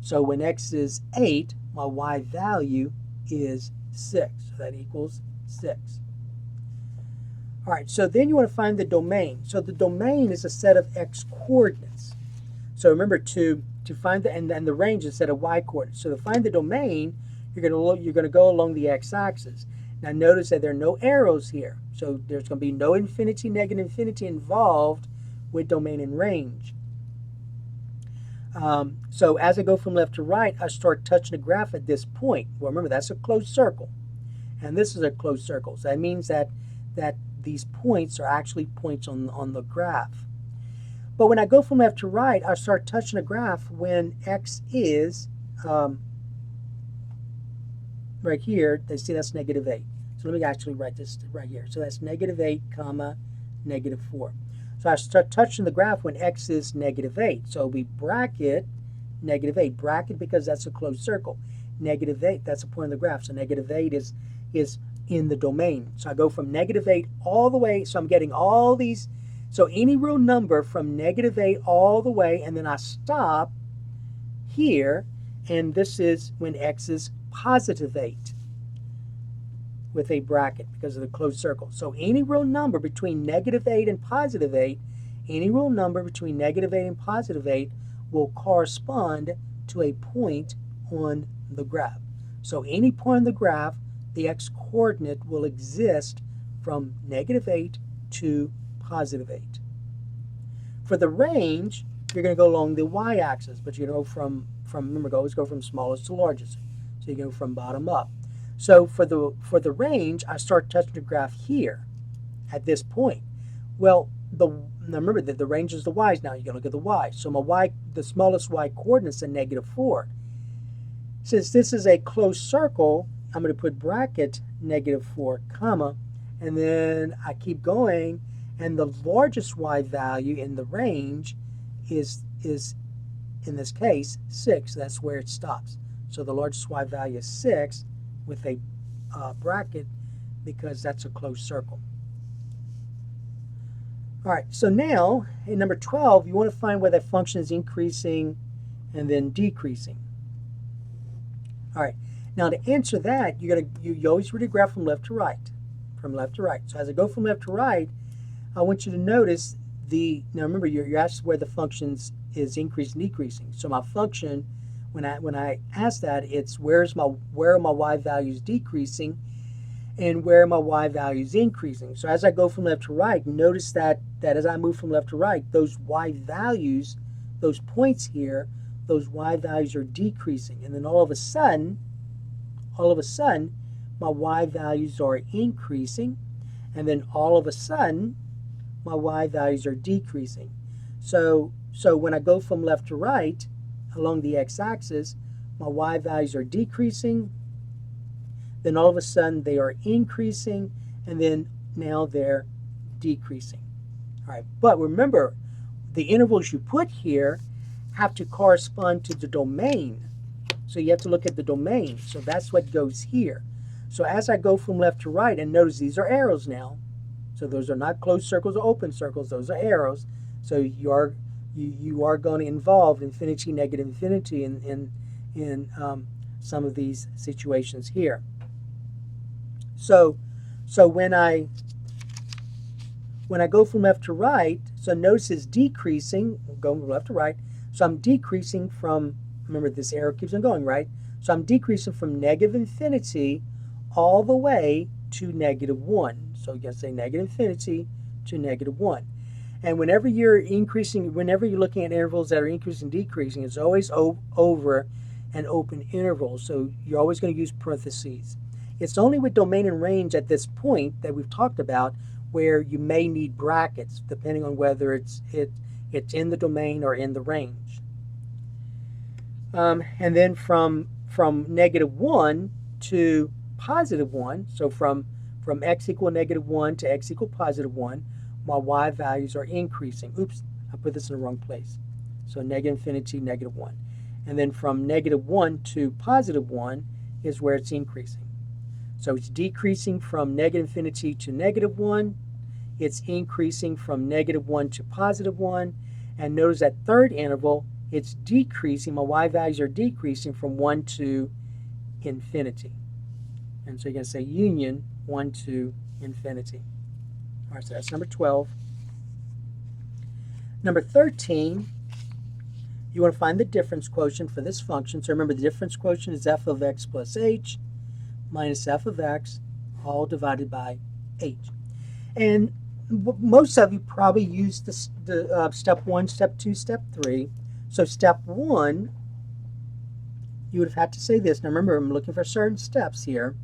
So when x is 8, my y value is 6. So that equals 6. All right, so then you want to find the domain. So the domain is a set of x coordinates. So remember to find the and the range is a set of y coordinates. So to find the domain, you're going to go along the x-axis. Now notice that there are no arrows here. So there's going to be no infinity, negative infinity involved with domain and range. So as I go from left to right, I start touching the graph at this point. Well, remember, that's a closed circle. And this is a closed circle. So that means that these points are actually points on the graph. But when I go from left to right, I start touching the graph when x is right here. They see that's negative 8. So let me actually write this right here. So that's negative 8, comma, negative 4. So I start touching the graph when x is negative 8. So we bracket negative 8. Bracket because that's a closed circle. Negative 8, that's a point on the graph. So negative 8 is in the domain. So I go from negative 8 all the way. So I'm getting all these. So any real number from negative 8 all the way. And then I stop here. And this is when x is positive 8 with a bracket because of the closed circle. So any real number between negative 8 and positive 8, any real number between negative 8 and positive 8 will correspond to a point on the graph. So any point on the graph, the x-coordinate will exist from negative 8 to positive 8. For the range, you're going to go along the y-axis, but you know remember, always go from smallest to largest. So you go from bottom up. So for the range, I start touching the graph here at this point. Well, now remember that the range is the y's now. You're going to look at the y. So the smallest y coordinates are negative 4. Since this is a closed circle, I'm going to put bracket negative 4, comma, and then I keep going, and the largest y value in the range is in this case 6. That's where it stops. So the largest y value is 6 with a bracket because that's a closed circle. All right, so now in number 12, you want to find where that function is increasing and then decreasing. All right, now to answer that, you always read a graph from left to right. From left to right. So as I go from left to right, I want you to notice now remember, you're asked where the function is increasing and decreasing. So my function, when I ask that, it's where are my y values decreasing and where are my y values increasing. So as I go from left to right, notice that as I move from left to right, those y values, those points here, those y values are decreasing. And then all of a sudden, my y values are increasing. and then all of a sudden my y values are decreasing. So when I go from left to right along the x-axis, my y values are decreasing, then all of a sudden they are increasing, and then now they're decreasing. All right, but remember, the intervals you put here have to correspond to the domain. So you have to look at the domain. So that's what goes here. So as I go from left to right, and notice these are arrows now. So those are not closed circles or open circles. Those are arrows. So you are going to involve infinity, negative infinity in some of these situations here. So when I go from left to right, so notice it's decreasing, going from left to right. So I'm decreasing from, remember this arrow keeps on going, right? So I'm decreasing from negative infinity all the way to -1. So you can say negative infinity to -1. And whenever you're increasing, whenever you're looking at intervals that are increasing, decreasing, it's always over an open interval. So you're always going to use parentheses. It's only with domain and range at this point that we've talked about where you may need brackets, depending on whether it's in the domain or in the range. And then from -1 to +1, so from x equal -1 to x equal +1, my y values are increasing. Oops, I put this in the wrong place. So negative infinity, -1. And then from -1 to +1 is where it's increasing. So it's decreasing from negative infinity to -1. It's increasing from -1 to +1. And notice that third interval, it's decreasing. My y values are decreasing from 1 to infinity. And so you're going to say union 1 to infinity. All right, so that's number 12. Number 13, you want to find the difference quotient for this function. So remember, the difference quotient is f of x plus h minus f of x, all divided by h. And most of you probably used the step 1, step 2, step 3. So step 1, you would have had to say this. Now remember, I'm looking for certain steps here.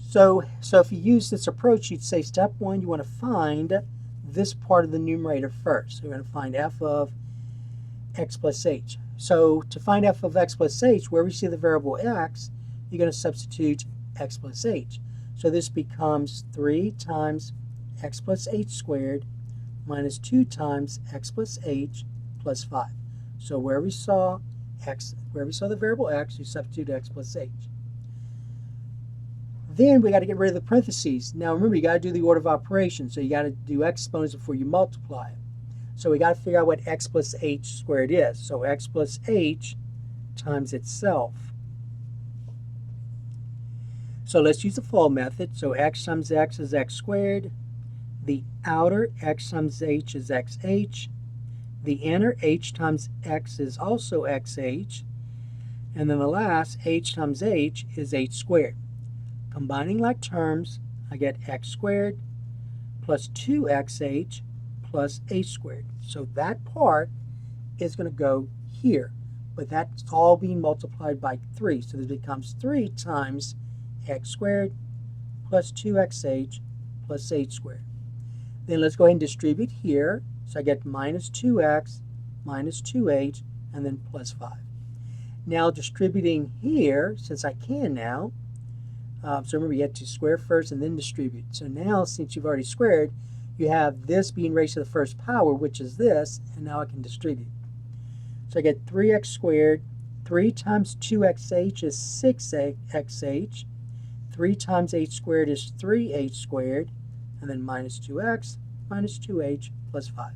So if you use this approach, you'd say step 1, you want to find this part of the numerator first. So you're going to find f of x plus h. So to find f of x plus h, where we see the variable x, you're going to substitute x plus h. So this becomes 3 times x plus h squared minus 2 times x plus h plus 5. So where we saw the variable x, you substitute x plus h. Then we got to get rid of the parentheses. Now remember, you got to do the order of operations. So you got to do exponents before you multiply. So we got to figure out what x plus h squared is. So x plus h times itself. So let's use the fall method. So x times x is x squared. The outer x times h is xh. The inner h times x is also xh. And then the last h times h is h squared. Combining like terms, I get x squared plus 2xh plus h squared. So that part is going to go here. But that's all being multiplied by 3. So this becomes 3 times x squared plus 2xh plus h squared. Then let's go ahead and distribute here. So I get minus 2x minus 2h and then plus 5. Now distributing here, since I can now, so remember you have to square first and then distribute. So now since you've already squared, you have this being raised to the first power, which is this, and now I can distribute. So I get 3x squared. 3 times 2xh is 6xh. 3 times h squared is 3h squared. And then minus 2x minus 2h plus 5.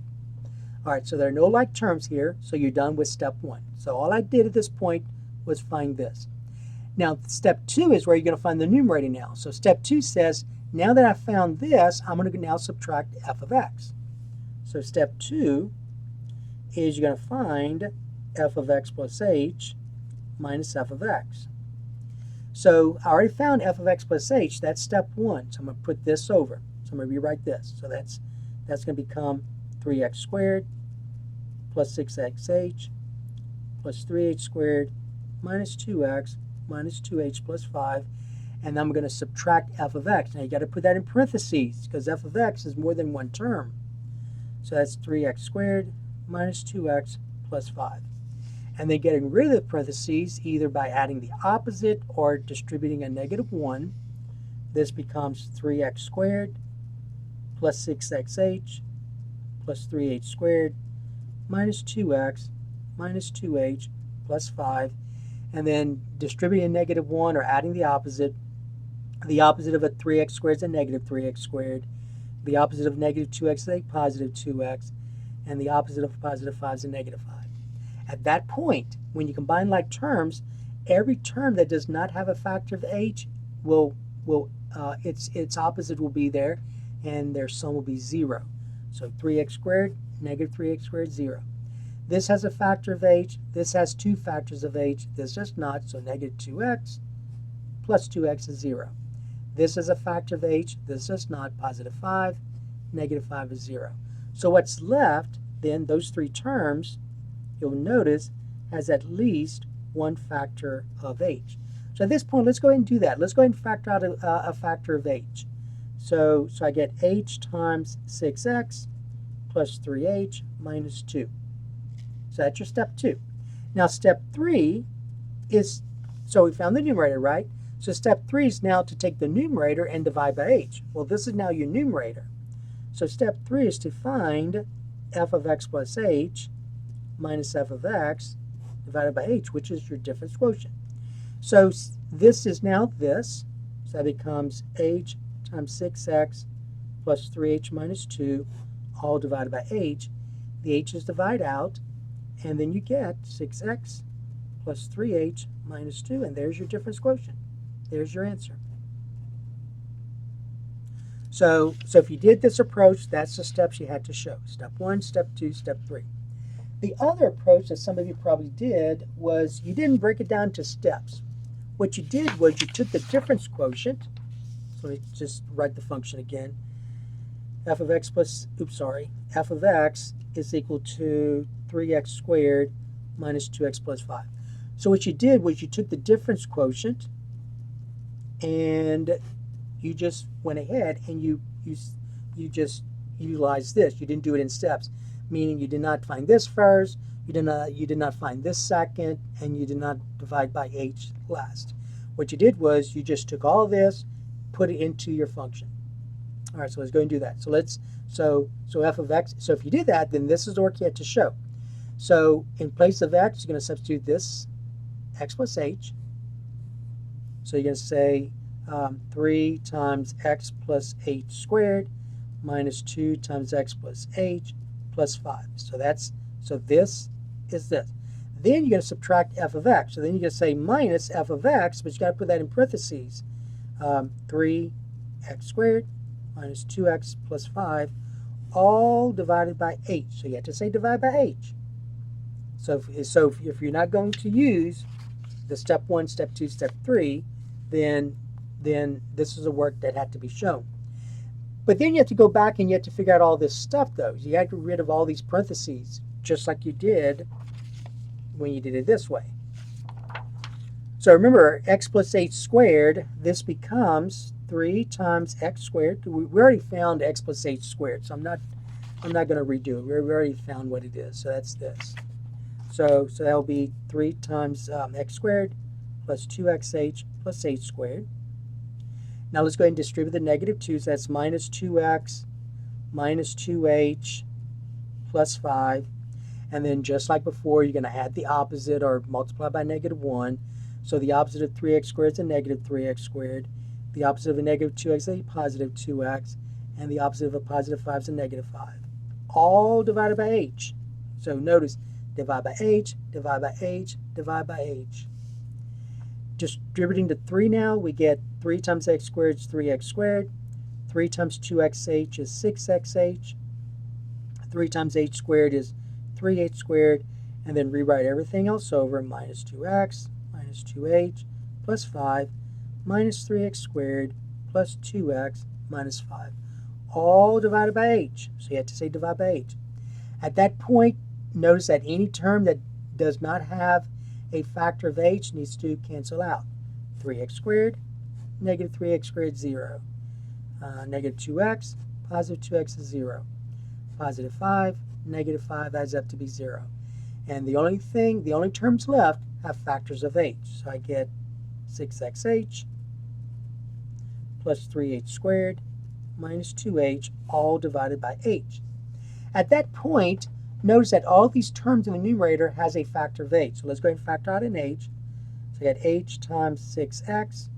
All right, so there are no like terms here, so you're done with step 1. So all I did at this point was find this. Now, step 2 is where you're going to find the numerator now. So step 2 says, now that I found this, I'm going to now subtract f of x. So step 2 is you're going to find f of x plus h minus f of x. So I already found f of x plus h. That's step 1. So I'm going to put this over. So I'm going to rewrite this. So that's going to become 3x squared plus 6xh plus 3h squared minus 2x minus 2h plus 5. and I'm going to subtract f of x. Now you got to put that in parentheses because f of x is more than one term. So that's 3x squared minus 2x plus 5. And then getting rid of the parentheses either by adding the opposite or distributing a negative 1. This becomes 3x squared plus 6xh plus 3h squared minus 2x minus 2h plus 5. And then distributing a negative 1 or adding the opposite of a 3x squared is a negative 3x squared. The opposite of negative 2x is a positive 2x. And the opposite of positive 5 is a negative 5. At that point, when you combine like terms, every term that does not have a factor of h its opposite will be there, and their sum will be 0. So 3x squared, negative 3x squared, 0. This has a factor of h. This has two factors of h. This does not, so negative 2x plus 2x is 0. This is a factor of h. This does not, positive 5, negative 5 is 0. So what's left, then, those three terms, you'll notice, has at least one factor of h. So at this point, let's go ahead and do that. Let's go ahead and factor out a factor of h. So I get h times 6x plus 3h minus 2. So that's your step 2. Now step 3 is, so we found the numerator, right? So step 3 is now to take the numerator and divide by h. Well, this is now your numerator. So step 3 is to find f of x plus h minus f of x divided by h, which is your difference quotient. So this is now this. So that becomes h times 6x plus 3h minus 2, all divided by h. The h's divide out, and then you get 6x plus 3h minus 2, and there's your difference quotient. There's your answer. So if you did this approach, that's the steps you had to show. Step 1, step 2, step 3. The other approach that some of you probably did was you didn't break it down to steps. What you did was you took the difference quotient. So let me just write the function again. F of x is equal to 3x squared minus 2x plus 5. So what you did was you took the difference quotient and you just went ahead and you just utilized this. You didn't do it in steps, meaning you did not find this first, you did not find this second, and you did not divide by h last. What you did was you just took all this, put it into your function. All right, so let's go and do that. So f of x, so if you did that, then this is the work you had to show. So in place of x, you're going to substitute this x plus h. So you're going to say 3 times x plus h squared minus 2 times x plus h plus 5. So this is this. Then you're going to subtract f of x. So then you're going to say minus f of x, but you got to put that in parentheses. 3x squared minus 2x plus 5, all divided by h. So you have to say divide by h. So if you're not going to use the step 1, step 2, step 3, then this is a work that had to be shown. But then you have to go back and you have to figure out all this stuff, though. You have to get rid of all these parentheses, just like you did when you did it this way. So remember, x plus h squared, this becomes 3 times x squared. We already found x plus h squared, so I'm not going to redo it. We already found what it is, so that's this. So that will be 3 times x squared plus 2xh plus h squared. Now let's go ahead and distribute the negative 2, so that's minus 2x minus 2h plus 5. And then just like before, you're going to add the opposite or multiply by negative 1. So the opposite of 3x squared is a negative 3x squared. The opposite of a negative 2x is a positive 2x. And the opposite of a positive 5 is a negative 5. All divided by h. So notice, divide by h, divide by h, divide by h. Distributing to 3 now, we get 3 times x squared is 3x squared. 3 times 2xh is 6xh. 3 times h squared is 3h squared. And then rewrite everything else over, minus 2x minus 2h plus 5 minus 3x squared plus 2x minus 5. All divided by h. So you have to say divide by h. At that point, notice that any term that does not have a factor of h needs to cancel out. 3x squared negative 3x squared, 0. Negative 2x, positive 2x is 0. Positive 5, negative 5 adds up to be 0. And the only terms left have factors of h. So I get 6xh plus 3h squared minus 2h, all divided by h. At that point, notice that all these terms in the numerator has a factor of h. So let's go ahead and factor out an h. So I get h times 6x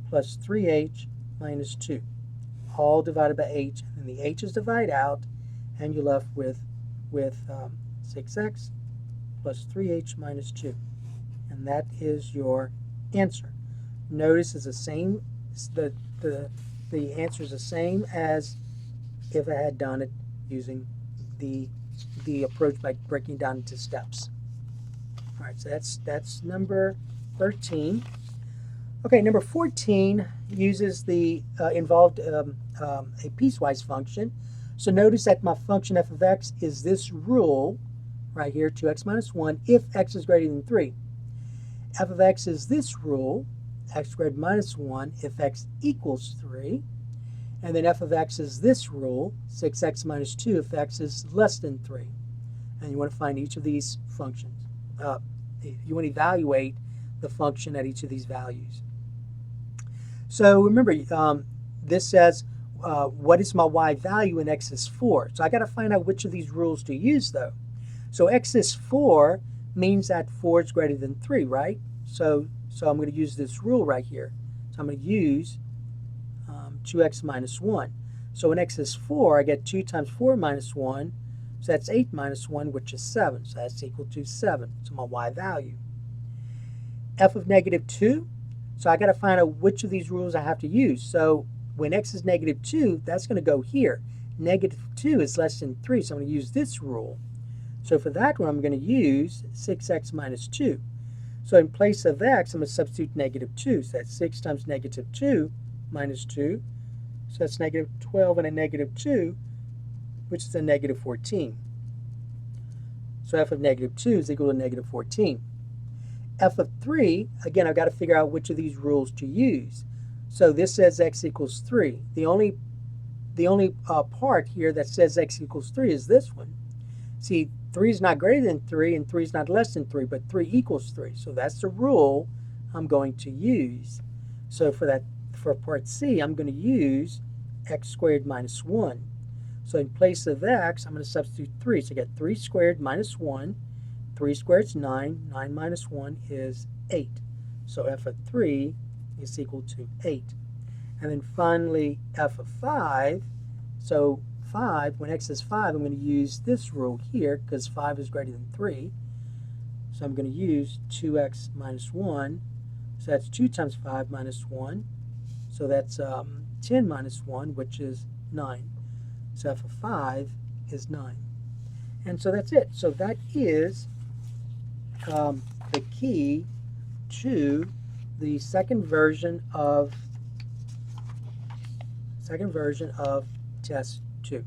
plus 3h minus 2, all divided by h. And the h's divide out, and you're left with 6x plus 3h minus 2. And that is your answer. Notice it's the same, the answer is the same as if I had done it using the approach by breaking down into steps. All right, so that's number 13. Okay, number 14 uses the involved a piecewise function. So notice that my function f of x is this rule right here, 2x minus 1, if x is greater than 3. F of x is this rule, x squared minus 1, if x equals 3. And then f of x is this rule, 6x minus 2, if x is less than 3. And you want to find each of these functions. You want to evaluate the function at each of these values. So remember, this says, what is my y value in x is 4? So I got to find out which of these rules to use, though. So x is 4 means that 4 is greater than 3, right? So I'm going to use this rule right here. So I'm going to use 2x minus 1. So when x is 4, I get 2 times 4 minus 1. So that's 8 minus 1, which is 7. So that's equal to 7. So my y value. F of negative 2. So I got to find out which of these rules I have to use. So when x is negative 2, that's going to go here. Negative 2 is less than 3, so I'm going to use this rule. So for that one, I'm going to use 6x minus 2. So in place of x, I'm going to substitute negative 2. So that's 6 times negative 2 minus 2. So that's negative 12 and a negative 2, which is a negative 14. So f of negative 2 is equal to negative 14. F of 3, again, I've got to figure out which of these rules to use. So this says x equals 3. The only part here that says x equals 3 is this one. See, 3 is not greater than 3, and 3 is not less than 3, but 3 equals 3. So that's the rule I'm going to use. So for part C, I'm going to use x squared minus 1. So in place of x, I'm going to substitute 3. So I get 3 squared minus 1. 3 squared is 9. 9 minus 1 is 8. So f of 3 is equal to 8. And then finally, f of 5. So 5, when x is 5, I'm going to use this rule here because 5 is greater than 3. So I'm going to use 2x minus 1. So that's 2 times 5 minus 1. So that's 10 minus 1, which is 9. So f of 5 is 9. And so that's it. So that is the key to the second version of test 2.